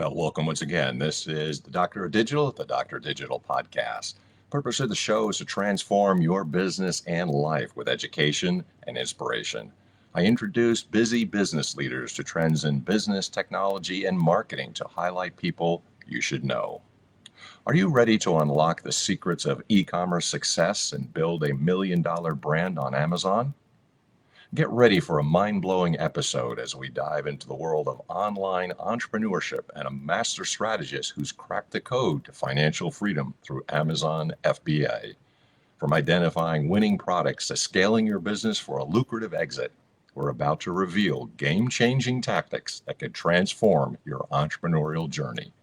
Well, welcome once again. This is the Doctor of Digital, the Doctor of Digital podcast. Purpose of the show is to transform your business and life with education and inspiration. I introduce busy business leaders to trends in business, technology, and marketing to highlight people you should know. Are you ready to unlock the secrets of e-commerce success and build a million-dollar brand on Amazon? Get ready for a mind-blowing episode as we dive into the world of online entrepreneurship and a master strategist who's cracked the code to financial freedom through Amazon FBA. From identifying winning products to scaling your business for a lucrative exit, we're about to reveal game-changing tactics that could transform your entrepreneurial journey.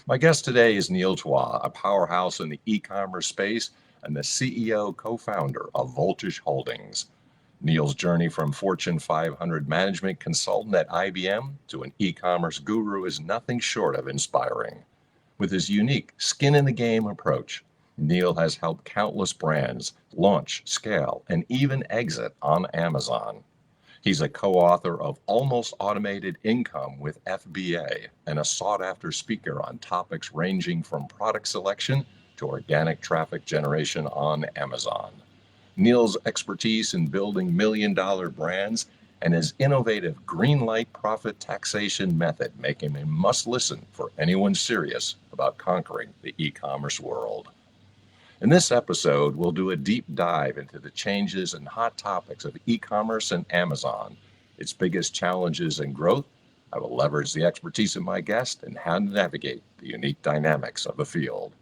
My guest today is Neil Twa, a powerhouse in the e-commerce space and the CEO co-founder of Voltage Holdings. Neil's journey from Fortune 500 management consultant at IBM to an e-commerce guru is nothing short of inspiring. With his unique skin-in-the-game approach, Neil has helped countless brands launch, scale, and even exit on Amazon. He's a co-author of Almost Automated Income with FBA and a sought-after speaker on topics ranging from product selection to organic traffic generation on Amazon. Neil's expertise in building million-dollar brands and his innovative GreenLight profit taxation method make him a must-listen for anyone serious about conquering the e-commerce world. In this episode, we'll do a deep dive into the changes and hot topics of e-commerce and Amazon, its biggest challenges and growth. I will leverage the expertise of my guest and how to navigate the unique dynamics of the field.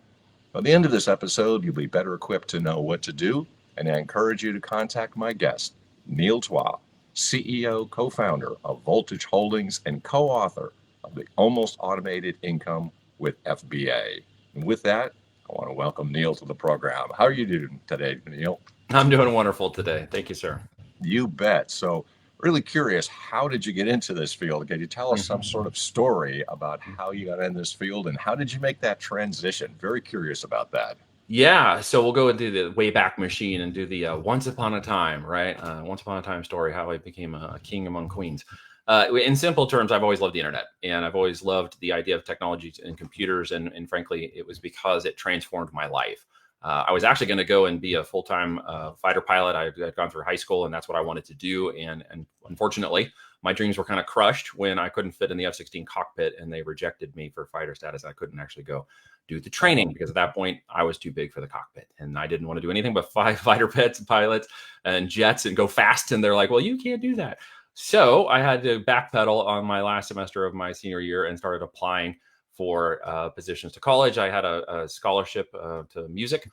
By the end of this episode, you'll be better equipped to know what to do, and I encourage you to contact my guest, Neil Twa, CEO, co-founder of Voltage Holdings and co-author of the Almost Automated Income with FBA. And with that, I want to welcome Neil to the program. How are you doing today, Neil? I'm doing wonderful today. Thank you, sir. You bet. So really curious, how did you get into this field? Can you tell us some sort of story about how you got in this field and how did you make that transition? Very curious about that. Yeah, so we'll go into the Wayback Machine and do the once upon a time, right? Once upon a time story, how I became a king among queens. In simple terms, I've always loved the internet, and I've always loved the idea of technology and computers, and frankly, it was because it transformed my life. I was actually going to go and be a full-time fighter pilot. I had gone through high school, and that's what I wanted to do, and unfortunately, my dreams were kind of crushed when I couldn't fit in the F-16 cockpit, and they rejected me for fighter status. I couldn't actually go do the training because at that point I was too big for the cockpit and I didn't want to do anything but fly fighter jets and pilots and jets and go fast. And they're like, well, you can't do that. So I had to backpedal on my last semester of my senior year and started applying for positions to college. I had a scholarship to music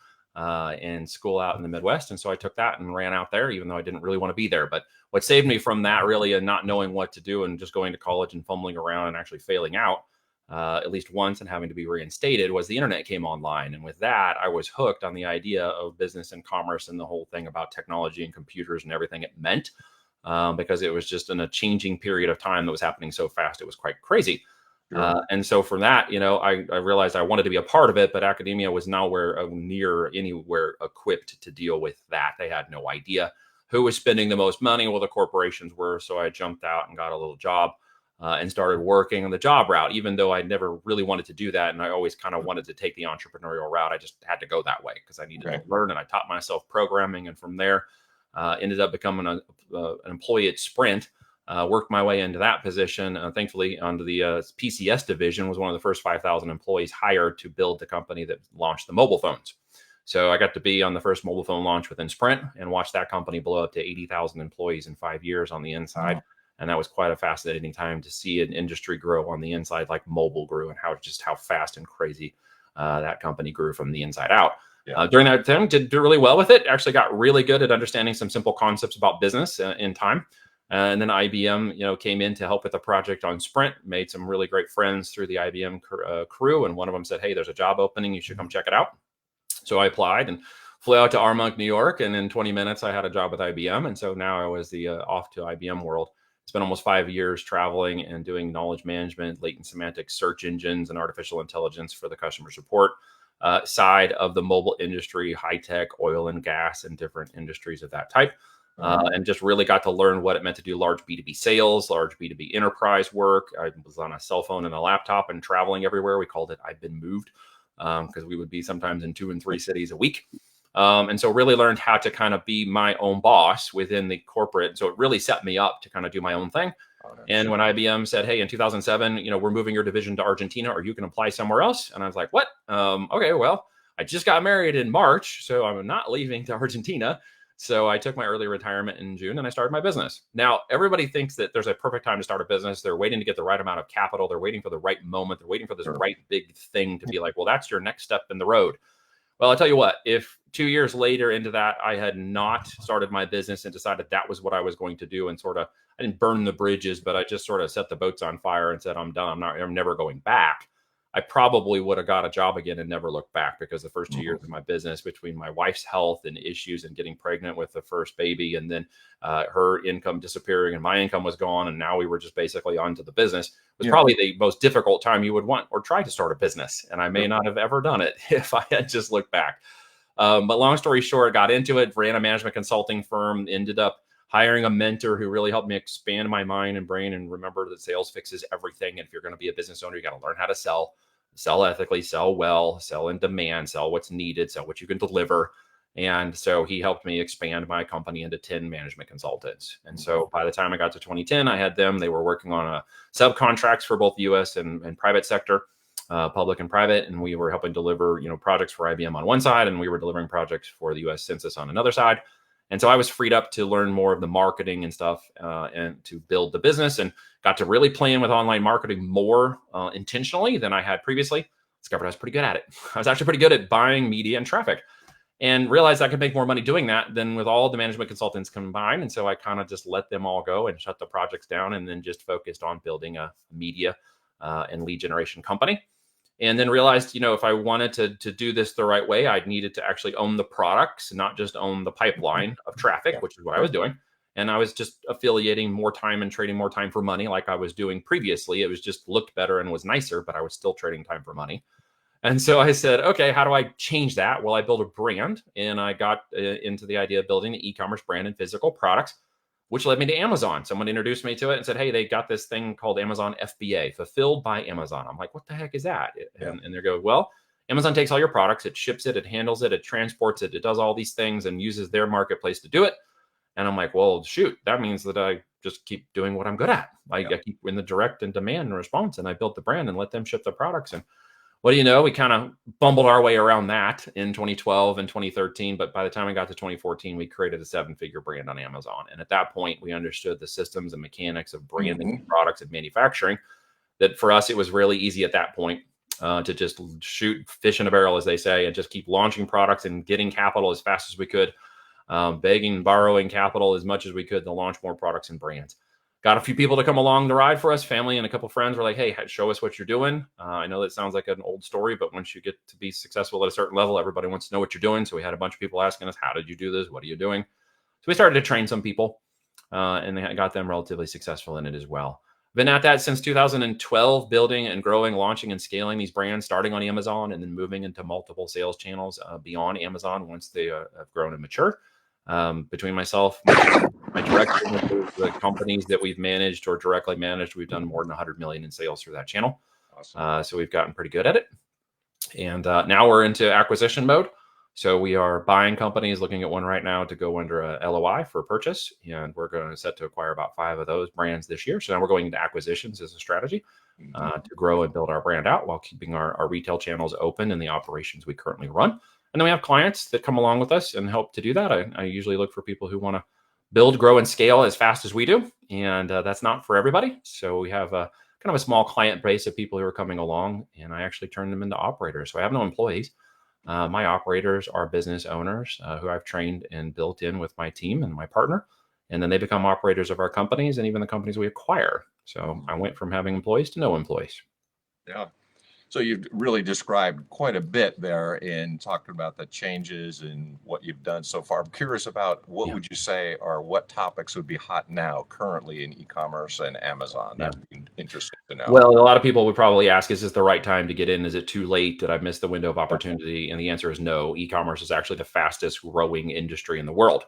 in school out in the Midwest. And so I took that and ran out there, even though I didn't really want to be there. But what saved me from that really and not knowing what to do and just going to college and fumbling around and actually failing out at least once and having to be reinstated was the internet came online. And with that, I was hooked on the idea of business and commerce and the whole thing about technology and computers and everything it meant because it was just in a changing period of time that was happening so fast. It was quite crazy. Sure. And so from that, I realized I wanted to be a part of it, but academia was nowhere near anywhere equipped to deal with that. They had no idea who was spending the most money. Well, the corporations were. So I jumped out and got a little job and started working on the job route, even though I never really wanted to do that. And I always kind of wanted to take the entrepreneurial route. I just had to go that way because I needed to learn. And I taught myself programming. And from there, ended up becoming an employee at Sprint. Worked my way into that position. Thankfully, under the PCS division, was one of the first 5,000 employees hired to build the company that launched the mobile phones. So I got to be on the first mobile phone launch within Sprint and watch that company blow up to 80,000 employees in 5 years on the inside. Wow. And that was quite a fascinating time to see an industry grow on the inside like mobile grew and how fast and crazy that company grew from the inside out. Yeah. During that time, did really well with it. Actually got really good at understanding some simple concepts about business in time. And then IBM, came in to help with the project on Sprint, made some really great friends through the IBM crew. And one of them said, hey, there's a job opening. You should come check it out. So I applied and flew out to Armonk, New York. And in 20 minutes, I had a job with IBM. And so now I was the off to IBM world. Spent almost 5 years traveling and doing knowledge management, latent semantic search engines, and artificial intelligence for the customer support side of the mobile industry, high tech, oil and gas, and different industries of that type. and just really got to learn what it meant to do large B2B sales, large B2B enterprise work. I was on a cell phone and a laptop and traveling everywhere. We called it I've Been Moved, because we would be sometimes in 2 and 3 cities a week. And so really learned how to kind of be my own boss within the corporate. So it really set me up to kind of do my own thing. And when IBM said, hey, in 2007, we're moving your division to Argentina, or you can apply somewhere else. And I was like, what? Okay, well, I just got married in March, so I'm not leaving to Argentina. So I took my early retirement in June and I started my business. Now, everybody thinks that there's a perfect time to start a business. They're waiting to get the right amount of capital. They're waiting for the right moment. They're waiting for this right big thing to be like, well, that's your next step in the road. Well, I'll tell you what, if 2 years later into that, I had not started my business and decided that was what I was going to do, and sort of, I didn't burn the bridges, but I just sort of set the boats on fire and said, I'm done. I'm never going back. I probably would have got a job again and never looked back, because the first 2 years of my business, between my wife's health and issues and getting pregnant with the first baby, and then her income disappearing and my income was gone, and now we were just basically onto the business, was probably the most difficult time you would want or try to start a business. And I may not have ever done it if I had just looked back. But long story short, got into it, ran a management consulting firm, ended up hiring a mentor who really helped me expand my mind and brain, and remember that sales fixes everything. And if you're going to be a business owner, you got to learn how to sell ethically, sell well, sell in demand, sell what's needed, sell what you can deliver. And so he helped me expand my company into 10 management consultants. And so by the time I got to 2010, I had them. They were working on subcontracts for both US and private sector, public and private. And we were helping deliver, projects for IBM on one side, and we were delivering projects for the US Census on another side. And so I was freed up to learn more of the marketing and stuff, and to build the business, and got to really play in with online marketing more intentionally than I had previously. Discovered I was pretty good at it. I was actually pretty good at buying media and traffic, and realized I could make more money doing that than with all the management consultants combined. And so I kind of just let them all go and shut the projects down, and then just focused on building a media and lead generation company. And then realized, if I wanted to do this the right way, I needed to actually own the products, not just own the pipeline of traffic, which is what I was doing. And I was just affiliating more time and trading more time for money like I was doing previously. It was just looked better and was nicer, but I was still trading time for money. And so I said, okay, how do I change that? Well, I built a brand, and I got into the idea of building an e-commerce brand and physical products, which led me to Amazon. Someone introduced me to it and said, hey, they got this thing called Amazon FBA, fulfilled by Amazon. I'm like, what the heck is that? And they go, well, Amazon takes all your products, it ships it, it handles it, it transports it, it does all these things and uses their marketplace to do it. And I'm like, well, shoot, that means that I just keep doing what I'm good at. I keep in the direct and demand and response, and I built the brand and let them ship the products. And what do you know? We kind of bumbled our way around that in 2012 and 2013. But by the time we got to 2014, we created a 7-figure brand on Amazon. And at that point, we understood the systems and mechanics of branding products and manufacturing, that for us, it was really easy at that point to just shoot fish in a barrel, as they say, and just keep launching products and getting capital as fast as we could, begging and borrowing capital as much as we could to launch more products and brands. Got a few people to come along the ride for us. Family and a couple of friends were like, hey, show us what you're doing. I know that sounds like an old story, but once you get to be successful at a certain level, everybody wants to know what you're doing. So we had a bunch of people asking us, how did you do this? What are you doing? So we started to train some people, and they got them relatively successful in it as well. Been at that since 2012, building and growing, launching and scaling these brands, starting on Amazon and then moving into multiple sales channels beyond Amazon once they have grown and mature. Between myself, my direct the companies that we've managed or directly managed, we've done more than 100 million in sales through that channel. Awesome. So we've gotten pretty good at it. And now we're into acquisition mode. So we are buying companies, looking at one right now to go under a LOI for purchase. And we're going to set to acquire about 5 of those brands this year. So now we're going into acquisitions as a strategy to grow and build our brand out while keeping our retail channels open and the operations we currently run. And then we have clients that come along with us and help to do that. I usually look for people who want to build, grow, and scale as fast as we do. And that's not for everybody. So we have a kind of a small client base of people who are coming along, and I actually turn them into operators. So I have no employees. My operators are business owners who I've trained and built in with my team and my partner. And then they become operators of our companies and even the companies we acquire. So I went from having employees to no employees. Yeah. So you've really described quite a bit there in talking about the changes and what you've done so far. I'm curious about what would you say, or what topics would be hot now currently in e-commerce and Amazon? That'd be interesting to know. Well, a lot of people would probably ask, is this the right time to get in? Is it too late? Did I miss the window of opportunity? And the answer is no. E-commerce is actually the fastest growing industry in the world.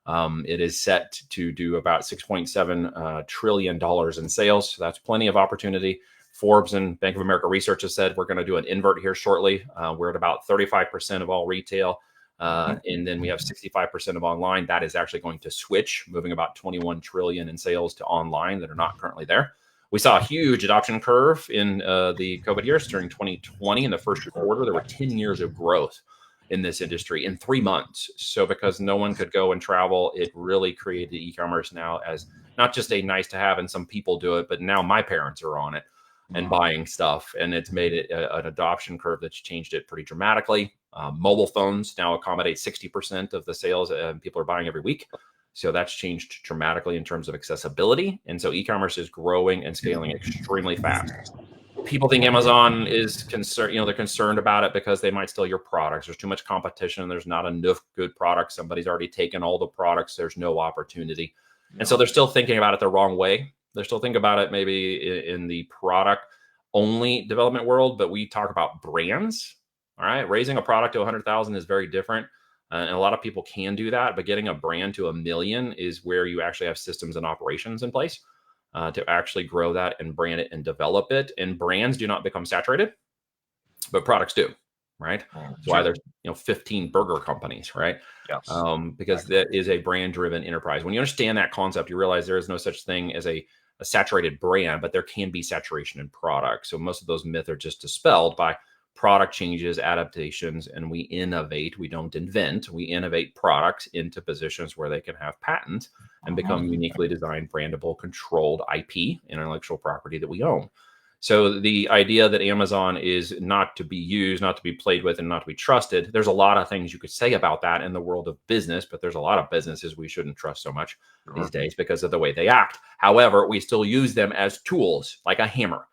It is set to do about $6.7 trillion in sales. So that's plenty of opportunity. Forbes and Bank of America research has said we're going to do an invert here shortly. We're at about 35% of all retail. And then we have 65% of online. That is actually going to switch, moving about 21 trillion in sales to online that are not currently there. We saw a huge adoption curve in the COVID years. During 2020, in the first quarter, there were 10 years of growth in this industry in 3 months. So because no one could go and travel, it really created e-commerce now as not just a nice to have and some people do it, but now my parents are on it and buying stuff. And it's made it an adoption curve that's changed it pretty dramatically. Mobile phones now accommodate 60% of the sales people are buying every week. So that's changed dramatically in terms of accessibility. And so e-commerce is growing and scaling extremely fast. People think Amazon is concerned, they're concerned about it because they might steal your products. There's too much competition. There's not enough good products. Somebody's already taken all the products. There's no opportunity. And so they're still thinking about it the wrong way. They're still thinking about it maybe in the product only development world, but we talk about brands. All right. Raising a product to 100,000 is very different. And a lot of people can do that, but getting a brand to 1 million is where you actually have systems and operations in place to actually grow that and brand it and develop it. And brands do not become saturated, but products do, right? That's why there's 15 burger companies, right? Yes. Because that is a brand-driven enterprise. When you understand that concept, you realize there is no such thing as a saturated brand, but there can be saturation in product. So most of those myths are just dispelled by product changes, adaptations, and we innovate. We don't invent. We innovate products into positions where they can have patents and become uniquely designed, brandable, controlled IP, intellectual property that we own. So the idea that Amazon is not to be used, not to be played with, and not to be trusted, there's a lot of things you could say about that in the world of business, but there's a lot of businesses we shouldn't trust so much these days because of the way they act. However, we still use them as tools, like a hammer.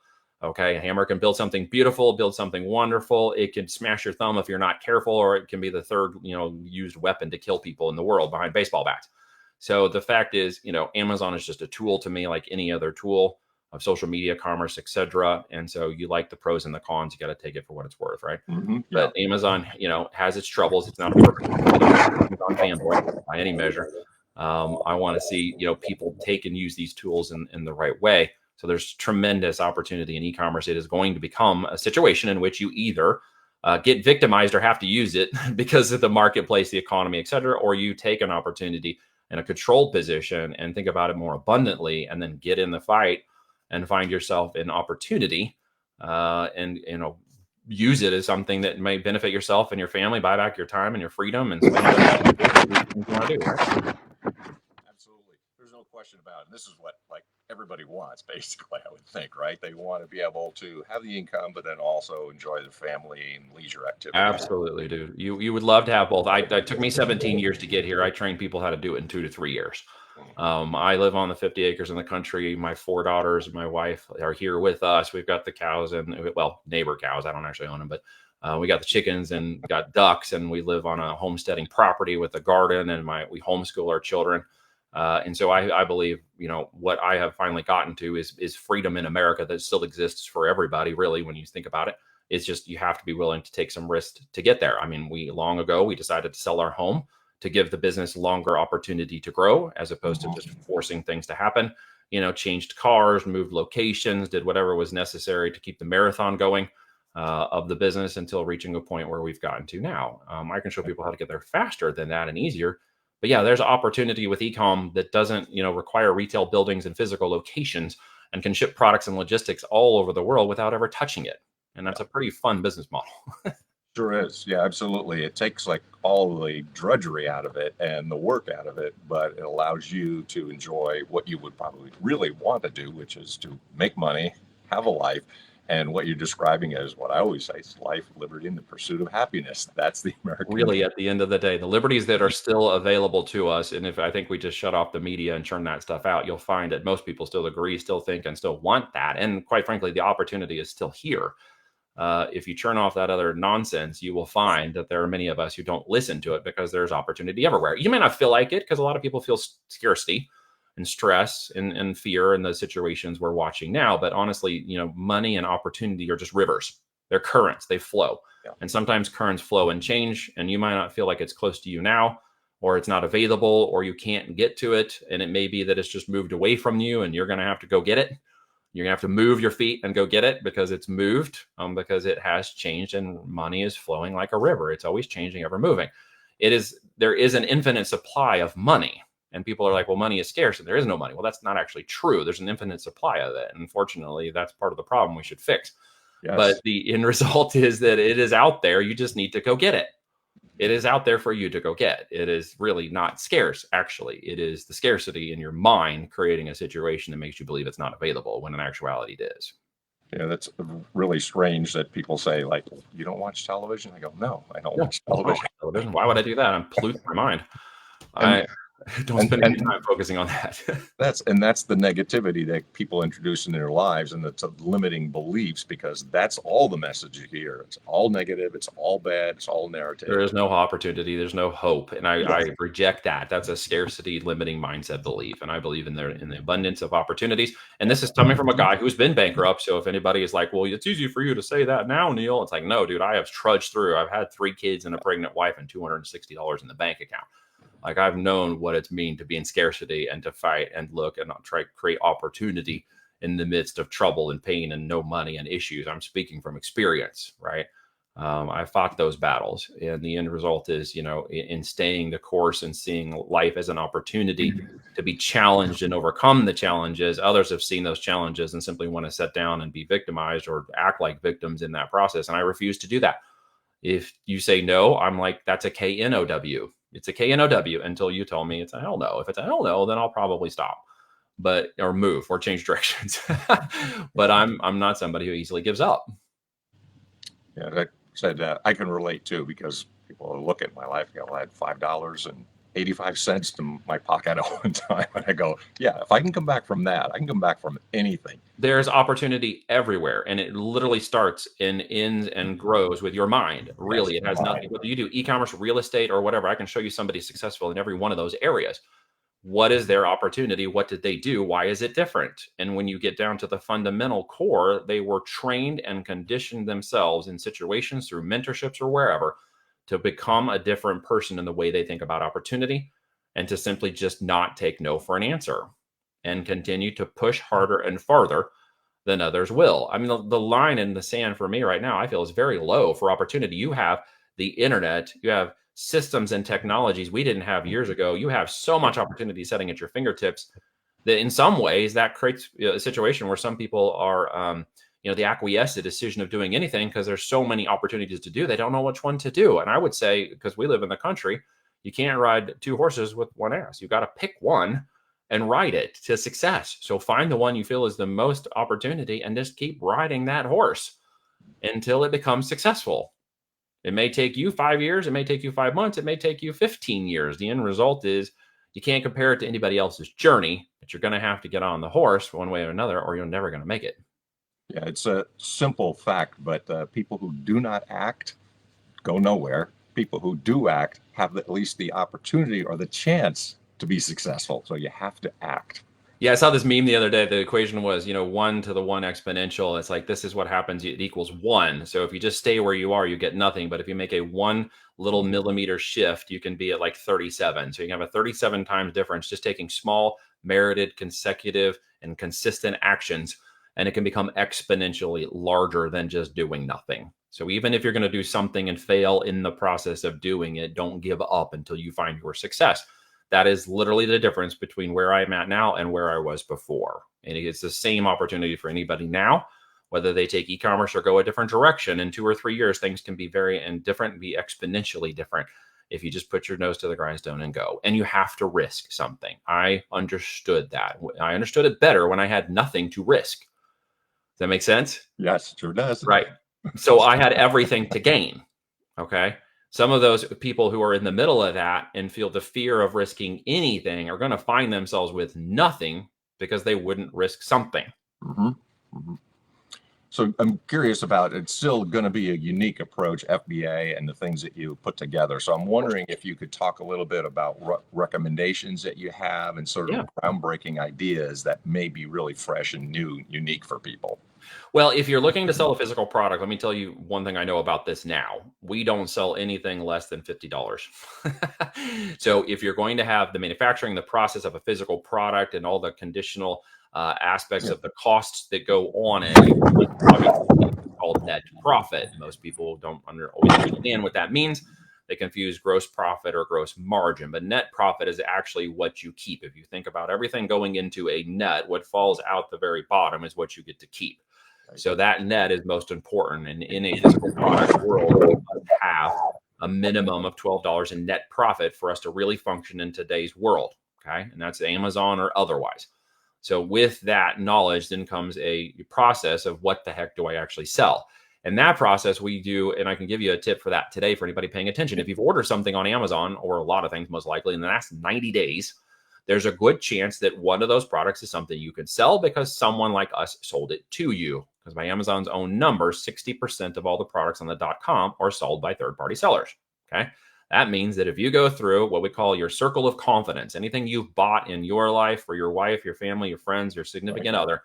Okay, a hammer can build something beautiful, build something wonderful. It can smash your thumb if you're not careful, or it can be the third, used weapon to kill people in the world behind baseball bats. So the fact is, Amazon is just a tool to me, like any other tool of social media, commerce, etc. And so you like the pros and the cons. You got to take it for what it's worth, right? But Amazon, has its troubles. It's not a perfect Amazon fanboy by any measure. I want to see, people take and use these tools in the right way. So there's tremendous opportunity in e-commerce. It is going to become a situation in which you either get victimized or have to use it because of the marketplace, the economy, et cetera, or you take an opportunity in a controlled position and think about it more abundantly and then get in the fight and find yourself in opportunity and, use it as something that may benefit yourself and your family, buy back your time and your freedom and spend it you want to do, right? Absolutely. There's no question about it. And this is what everybody wants, basically, I would think, right? They want to be able to have the income, but then also enjoy their family and leisure activities. Absolutely, dude. You would love to have both. It took me 17 years to get here. I trained people how to do it in 2 to 3 years. I live on the 50 acres in the country. My 4 daughters and my wife are here with us. We've got the cows and, neighbor cows. I don't actually own them, but we got the chickens and got ducks, and we live on a homesteading property with a garden, and we homeschool our children. And so I believe, what I have finally gotten to is freedom in America that still exists for everybody, really, when you think about it. It's just you have to be willing to take some risk to get there. I mean, long ago, we decided to sell our home to give the business longer opportunity to grow as opposed to just forcing things to happen. Changed cars, moved locations, did whatever was necessary to keep the marathon going of the business until reaching a point where we've gotten to now. I can show people how to get there faster than that and easier. But yeah, there's opportunity with e-com that doesn't, require retail buildings and physical locations and can ship products and logistics all over the world without ever touching it. And that's a pretty fun business model. Sure is. Yeah, absolutely. It takes all the drudgery out of it and the work out of it, but it allows you to enjoy what you would probably really want to do, which is to make money, have a life. And what you're describing is what I always say: it's life, liberty, and the pursuit of happiness. That's the American Really, at the end of the day, the liberties that are still available to us. And if I think we just shut off the media and churn that stuff out, you'll find that most people still agree, still think, and still want that. And quite frankly, the opportunity is still here. If you turn off that other nonsense, you will find that there are many of us who don't listen to it because there's opportunity everywhere. You may not feel like it because a lot of people feel scarcity and stress and fear in the situations we're watching now. But honestly, money and opportunity are just rivers. They're currents. They flow. Yeah. And sometimes currents flow and change, and you might not feel like it's close to you now, or it's not available, or you can't get to it. And it may be that it's just moved away from you and you're going to have to go get it. You're gonna have to move your feet and go get it because it's moved, because it has changed and money is flowing like a river. It's always changing, ever moving. There is an infinite supply of money, and people are like, well, money is scarce and there is no money. Well, that's not actually true. There's an infinite supply of it. And unfortunately, that's part of the problem we should fix. Yes. But the end result is that it is out there. You just need to go get it. It is out there for you to go get. It is really not scarce, actually. It is the scarcity in your mind creating a situation that makes you believe it's not available when in actuality it is. Yeah, that's really strange that people say, like, you don't watch television? I go, no, I don't watch television. Why would I do that? I'm polluting my mind. I don't spend any time focusing on that. That's the negativity that people introduce in their lives, and it's limiting beliefs, because that's all the message you hear. It's all negative. It's all bad. It's all narrative. There is no opportunity. There's no hope. And I reject that. That's a scarcity limiting mindset belief. And I believe in the abundance of opportunities. And this is coming from a guy who's been bankrupt. So if anybody is like, well, it's easy for you to say that now, Neil, it's like, no, dude, I have trudged through. I've had 3 kids and a pregnant wife and $260 in the bank account. Like, I've known what it's mean to be in scarcity and to fight and look and try to create opportunity in the midst of trouble and pain and no money and issues. I'm speaking from experience, right? I fought those battles, and the end result is, in staying the course and seeing life as an opportunity to be challenged and overcome the challenges. Others have seen those challenges and simply want to sit down and be victimized or act like victims in that process. And I refuse to do that. If you say no, I'm like, that's a KNOW. It's a KNOW until you tell me it's a hell no. If it's a hell no, then I'll probably stop, or move or change directions. But I'm not somebody who easily gives up. Yeah, that said, I can relate too, because people look at my life. I had $5.85 to my pocket at one time, and I go, yeah, if I can come back from that, I can come back from anything. There's opportunity everywhere, and it literally starts and ends and grows with your mind. Really, yes, it has nothing. Whether you do e-commerce, real estate, or whatever, I can show you somebody successful in every one of those areas. What is their opportunity? What did they do? Why is it different? And when you get down to the fundamental core, they were trained and conditioned themselves in situations through mentorships or wherever to become a different person in the way they think about opportunity, and to simply just not take no for an answer and continue to push harder and farther than others will. I mean, the line in the sand for me right now, I feel, is very low for opportunity. You have the internet, you have systems and technologies we didn't have years ago. You have so much opportunity sitting at your fingertips that in some ways that creates a situation where some people are, they acquiesce the decision of doing anything because there's so many opportunities to do. They don't know which one to do. And I would say, because we live in the country, you can't ride 2 horses with one ass. You've got to pick one and ride it to success. So find the one you feel is the most opportunity and just keep riding that horse until it becomes successful. It may take you 5 years. It may take you 5 months. It may take you 15 years. The end result is you can't compare it to anybody else's journey, but you're going to have to get on the horse one way or another, or you're never going to make it. Yeah, it's a simple fact, but people who do not act go nowhere. People who do act have at least the opportunity or the chance to be successful. So you have to act. Yeah, I saw this meme the other day. The equation was, 1 to the 1 exponential. It's like, this is what happens. It equals 1. So if you just stay where you are, you get nothing. But if you make a 1 little millimeter shift, you can be at like 37. So you can have a 37 times difference just taking small, merited, consecutive, and consistent actions. And it can become exponentially larger than just doing nothing. So even if you're going to do something and fail in the process of doing it, don't give up until you find your success. That is literally the difference between where I'm at now and where I was before. And it's the same opportunity for anybody now, whether they take e-commerce or go a different direction. In 2 or 3 years, things can be very different, be exponentially different if you just put your nose to the grindstone and go. And you have to risk something. I understood that. I understood it better when I had nothing to risk. Does that make sense? Yes, it sure does. Right. So I had everything to gain. Okay. Some of those people who are in the middle of that and feel the fear of risking anything are going to find themselves with nothing because they wouldn't risk something. Mm-hmm. Mm-hmm. So I'm curious about, it's still going to be a unique approach, FBA, and the things that you put together. So I'm wondering if you could talk a little bit about recommendations that you have and sort of groundbreaking ideas that may be really fresh and new, unique for people. Well, if you're looking to sell a physical product, let me tell you one thing I know about this now. We don't sell anything less than $50. So if you're going to have the manufacturing, the process of a physical product and all the conditional aspects of the costs that go on it, obviously it's called net profit. Most people don't always understand what that means. They confuse gross profit or gross margin, but net profit is actually what you keep. If you think about everything going into a net, what falls out the very bottom is what you get to keep. So that net is most important. And in a physical product world, we must have a minimum of $12 in net profit for us to really function in today's world. Okay. And that's Amazon or otherwise. So with that knowledge, then comes a process of what the heck do I actually sell? And that process we do, and I can give you a tip for that today for anybody paying attention. If you've ordered something on Amazon, or a lot of things most likely in the last 90 days, there's a good chance that one of those products is something you can sell because someone like us sold it to you. Because by Amazon's own numbers, 60% of all the products on the .com are sold by third-party sellers. Okay. That means that if you go through what we call your circle of confidence, anything you've bought in your life for your wife, your family, your friends, your significant other,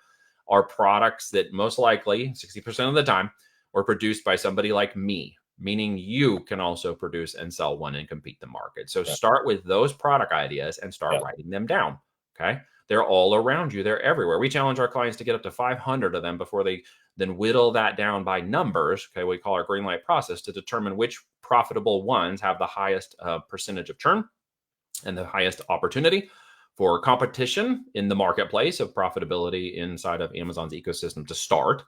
are products that most likely 60% of the time were produced by somebody like me, meaning you can also produce and sell one and compete the market. So start with those product ideas and start writing them down. Okay. They're all around you. They're everywhere. We challenge our clients to get up to 500 of them before they then whittle that down by numbers. Okay. We call our GreenLight process to determine which profitable ones have the highest percentage of churn and the highest opportunity for competition in the marketplace of profitability inside of Amazon's ecosystem to start,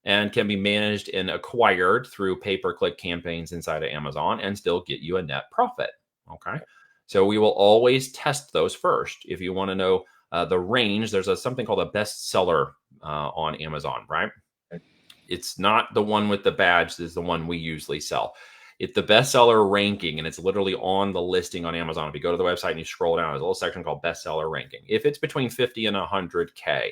and can be managed and acquired through pay-per-click campaigns inside of Amazon and still get you a net profit. Okay. So we will always test those first. If you want to know the range, there's something called a bestseller on Amazon, right? It's not the one with the badge. This is the one we usually sell. It's the bestseller ranking, and it's literally on the listing on Amazon. If you go to the website and you scroll down, there's a little section called bestseller ranking. If it's between 50 and 100K,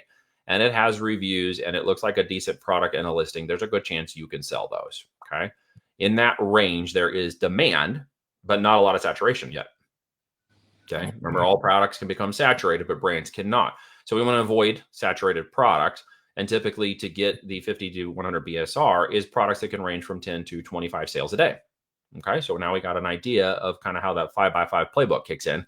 and it has reviews and it looks like a decent product and a listing, there's a good chance you can sell those. Okay. In that range, there is demand, but not a lot of saturation yet. Okay. Remember, all products can become saturated, but brands cannot. So we want to avoid saturated products. And typically to get the 50 to 100 BSR is products that can range from 10 to 25 sales a day. Okay. So now we got an idea of kind of how that 5x5 playbook kicks in.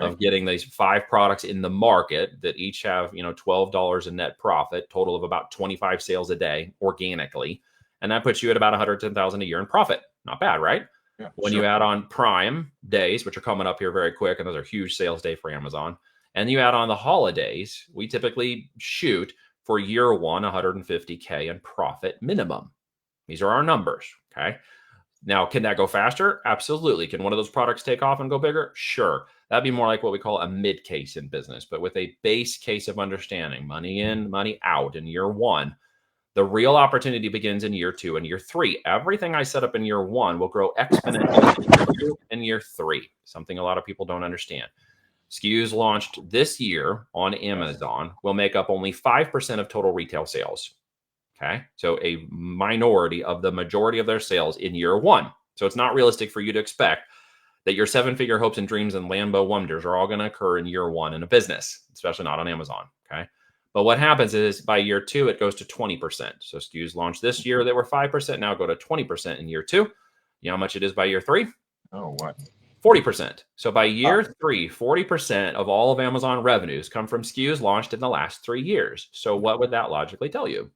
Of getting these 5 products in the market that each have, $12 in net profit, total of about 25 sales a day organically. And that puts you at about 110,000 a year in profit. Not bad, right? Yeah, when you add on Prime days, which are coming up here very quick, and those are huge sales day for Amazon, and you add on the holidays, we typically shoot for year one, 150K in profit minimum. These are our numbers. Okay. Now, can that go faster? Absolutely. Can one of those products take off and go bigger? Sure. That'd be more like what we call a mid case in business, but with a base case of understanding, money in, money out in year one. The real opportunity begins in year 2 and year 3. Everything I set up in year 1 will grow exponentially in year 2 and year 3, something a lot of people don't understand. SKUs launched this year on Amazon will make up only 5% of total retail sales. Okay. So a minority of the majority of their sales in year 1. So it's not realistic for you to expect that your 7-figure hopes and dreams and Lambo wonders are all going to occur in year 1 in a business, especially not on Amazon. Okay. But what happens is by year 2, it goes to 20%. So SKUs launched this year that were 5%, now go to 20% in year 2. You know how much it is by year 3? Oh, what? 40%. So by year 3, 40% of all of Amazon revenues come from SKUs launched in the last 3 years. So what would that logically tell you?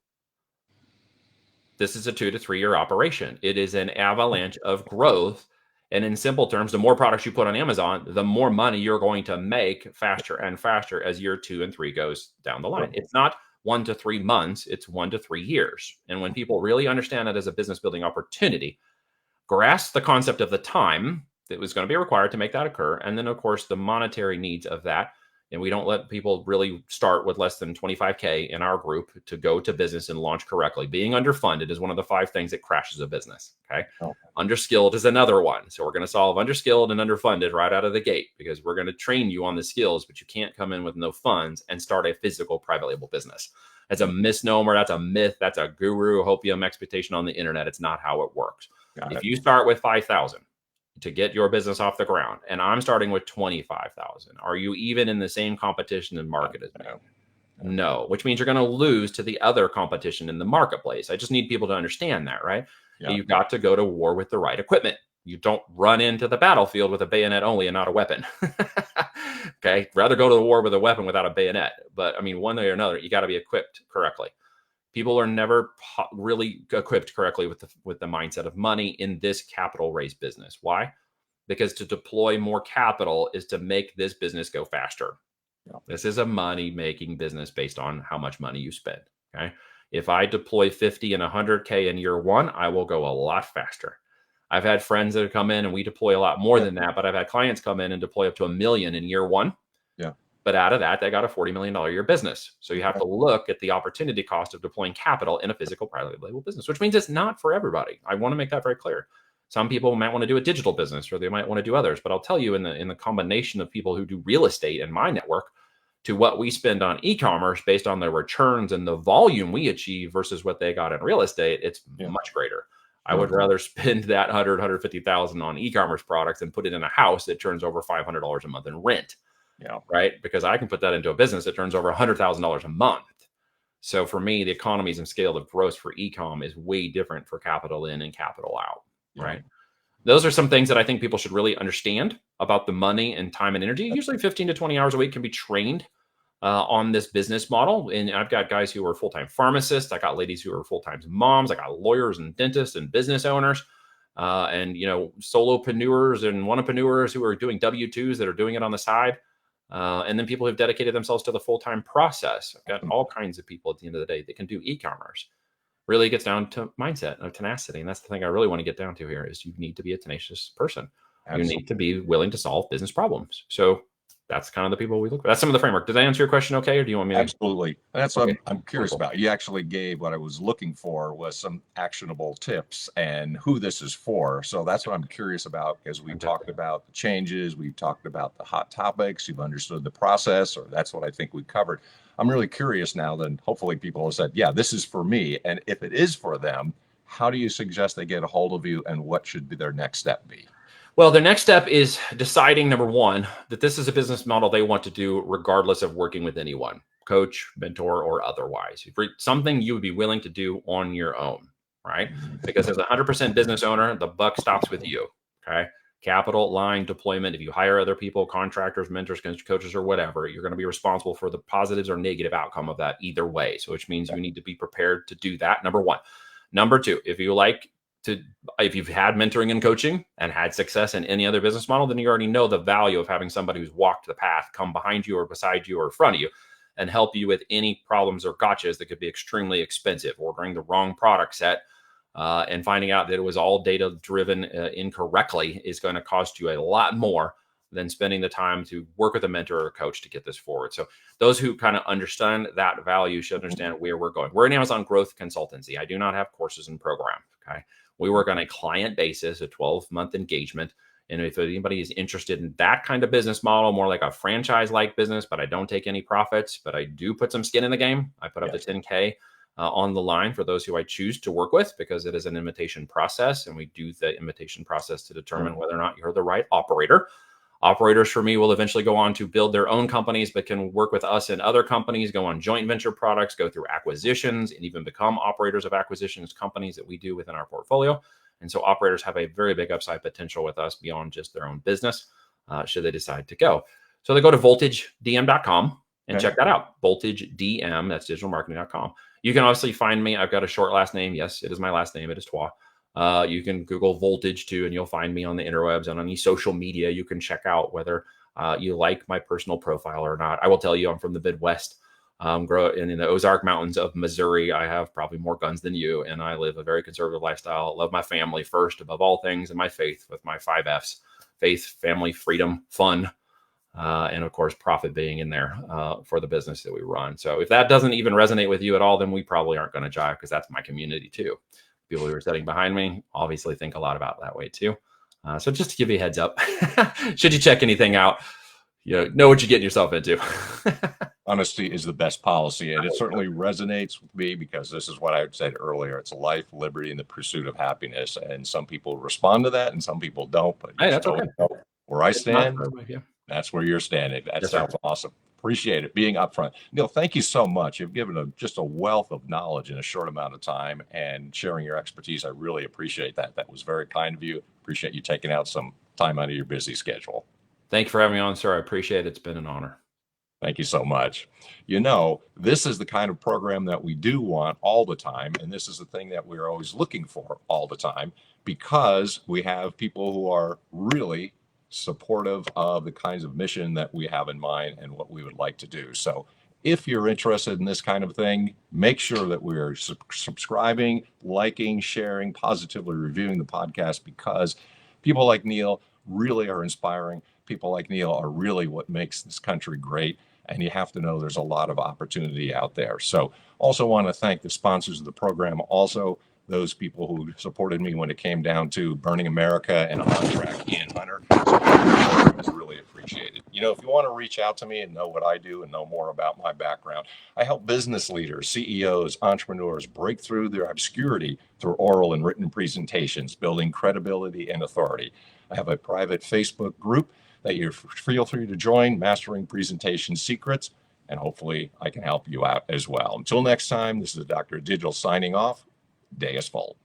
This is a 2 to 3 year operation. It is an avalanche of growth. And in simple terms, the more products you put on Amazon, the more money you're going to make faster and faster as year 2 and 3 goes down the line. It's not 1 to 3 months, it's 1 to 3 years. And when people really understand that as a business building opportunity, grasp the concept of the time that was going to be required to make that occur, and then, of course, the monetary needs of that. And we don't let people really start with less than 25K in our group to go to business and launch correctly. Being underfunded is one of the 5 things that crashes a business. Okay. Underskilled is another one. So we're going to solve underskilled and underfunded right out of the gate, because we're going to train you on the skills, but you can't come in with no funds and start a physical private label business. That's a misnomer. That's a myth. That's a guru hopium expectation on the internet. It's not how it works. If you start with 5,000 to get your business off the ground, and I'm starting with 25,000, are you even in the same competition and market as me? No, which means you're going to lose to the other competition in the marketplace. I just need people to understand that, right? Yeah. You've got to go to war with the right equipment. You don't run into the battlefield with a bayonet only and not a weapon. Okay. Rather go to the war with a weapon without a bayonet. But I mean, one way or another, you got to be equipped correctly. People are never really equipped correctly with the mindset of money in this capital raise business. Why? Because to deploy more capital is to make this business go faster. Yeah. This is a money making business based on how much money you spend. Okay. If I deploy 50 and 100K in year one, I will go a lot faster. I've had friends that have come in and we deploy a lot more than that, but I've had clients come in and deploy up to $1 million in year one. Yeah. But out of that, they got a $40 million a year business. So you have to look at the opportunity cost of deploying capital in a physical private label business, which means it's not for everybody. I want to make that very clear. Some people might want to do a digital business, or they might want to do others. But I'll tell you, in the combination of people who do real estate in my network to what we spend on e-commerce based on the returns and the volume we achieve versus what they got in real estate, it's much greater. I would rather spend that 150,000 on e-commerce products and put it in a house that turns over $500 a month in rent. Yeah. Right. Because I can put that into a business that turns over $100,000 a month. So for me, the economies of scale of gross for e-com is way different for capital in and capital out. Yeah. Right. Those are some things that I think people should really understand about the money and time and energy. Usually 15 to 20 hours a week can be trained on this business model. And I've got guys who are full-time pharmacists. I got ladies who are full-time moms. I got lawyers and dentists and business owners. And, solopreneurs and onepreneurs who are doing W-2s that are doing it on the side. And then people who've dedicated themselves to the full-time process. I've got all kinds of people at the end of the day that can do e-commerce. Really gets down to mindset of tenacity. And that's the thing I really want to get down to here is you need to be a tenacious person. Absolutely. You need to be willing to solve business problems. So that's kind of the people we look for. That's some of the framework. Did I answer your question okay? Or do you want me to? Absolutely. That's what I'm curious about. You actually gave what I was looking for was some actionable tips and who this is for. So that's what I'm curious about because we talked about the changes. We've talked about the hot topics. You've understood the process, or that's what I think we covered. I'm really curious now, then hopefully people have said, yeah, this is for me. And if it is for them, how do you suggest they get a hold of you and what should be their next step be? Well, their next step is deciding, number one, that this is a business model they want to do regardless of working with anyone, coach, mentor, or otherwise. Something you would be willing to do on your own, right? Because as a 100% business owner, the buck stops with you, okay? Capital, line, deployment. If you hire other people, contractors, mentors, coaches, or whatever, you're going to be responsible for the positives or negative outcome of that either way. So which means you need to be prepared to do that, number one. Number two, if you've had mentoring and coaching and had success in any other business model, then you already know the value of having somebody who's walked the path, come behind you or beside you or in front of you and help you with any problems or gotchas that could be extremely expensive. Ordering the wrong product set and finding out that it was all data driven incorrectly is going to cost you a lot more than spending the time to work with a mentor or a coach to get this forward. So those who kind of understand that value should understand where we're going. We're an Amazon growth consultancy. I do not have courses and programs. Okay. We work on a client basis, a 12-month engagement. And if anybody is interested in that kind of business model, more like a franchise-like business, but I don't take any profits, but I do put some skin in the game. I put up to 10K on the line for those who I choose to work with because it is an invitation process. And we do the invitation process to determine whether or not you're the right operator. Operators for me will eventually go on to build their own companies, but can work with us and other companies, go on joint venture products, go through acquisitions, and even become operators of acquisitions companies that we do within our portfolio. And so operators have a very big upside potential with us beyond just their own business, should they decide to go. So they go to voltagedm.com and check that out. VoltageDM, that's digitalmarketing.com. You can obviously find me. I've got a short last name. Yes, it is my last name. It is Twa. You can Google Voltage too, and you'll find me on the interwebs and on any social media. You can check out whether you like my personal profile or not. I will tell you, I'm from the Midwest. Grow in the Ozark Mountains of Missouri. I have probably more guns than you, and I live a very conservative lifestyle. Love my family first above all things, and my faith with my 5 F's: faith, family, freedom, fun, and of course, profit being in there for the business that we run. So if that doesn't even resonate with you at all, then we probably aren't going to jive because that's my community too. People who are sitting behind me obviously think a lot about that way too. So just to give you a heads up, should you check anything out, know what you're getting yourself into. Honesty is the best policy, and it certainly resonates with me because this is what I said earlier. It's life, liberty, and the pursuit of happiness. And some people respond to that and some people don't. But hey, that's okay. Where I stand, yeah. That's where you're standing. That sounds awesome. Appreciate it, being upfront. Neil, thank you so much. You've given just a wealth of knowledge in a short amount of time and sharing your expertise. I really appreciate that. That was very kind of you. Appreciate you taking out some time out of your busy schedule. Thank you for having me on, sir. I appreciate it. It's been an honor. Thank you so much. You know, this is the kind of program that we do want all the time, and this is the thing that we're always looking for all the time, because we have people who are really supportive of the kinds of mission that we have in mind and what we would like to do. So if you're interested in this kind of thing, make sure that we're subscribing, liking, sharing, positively reviewing the podcast, because people like Neil really are inspiring. People like Neil are really what makes this country great. And you have to know there's a lot of opportunity out there. So also want to thank the sponsors of the program, also those people who supported me when it came down to Burning America and On Track Ian Hunter. So it's really appreciated. You know, if you want to reach out to me and know what I do and know more about my background, I help business leaders, CEOs, entrepreneurs break through their obscurity through oral and written presentations, building credibility and authority. I have a private Facebook group that you feel free to join, Mastering Presentation Secrets, and hopefully I can help you out as well. Until next time, this is the Dr. Digital signing off. Day is full.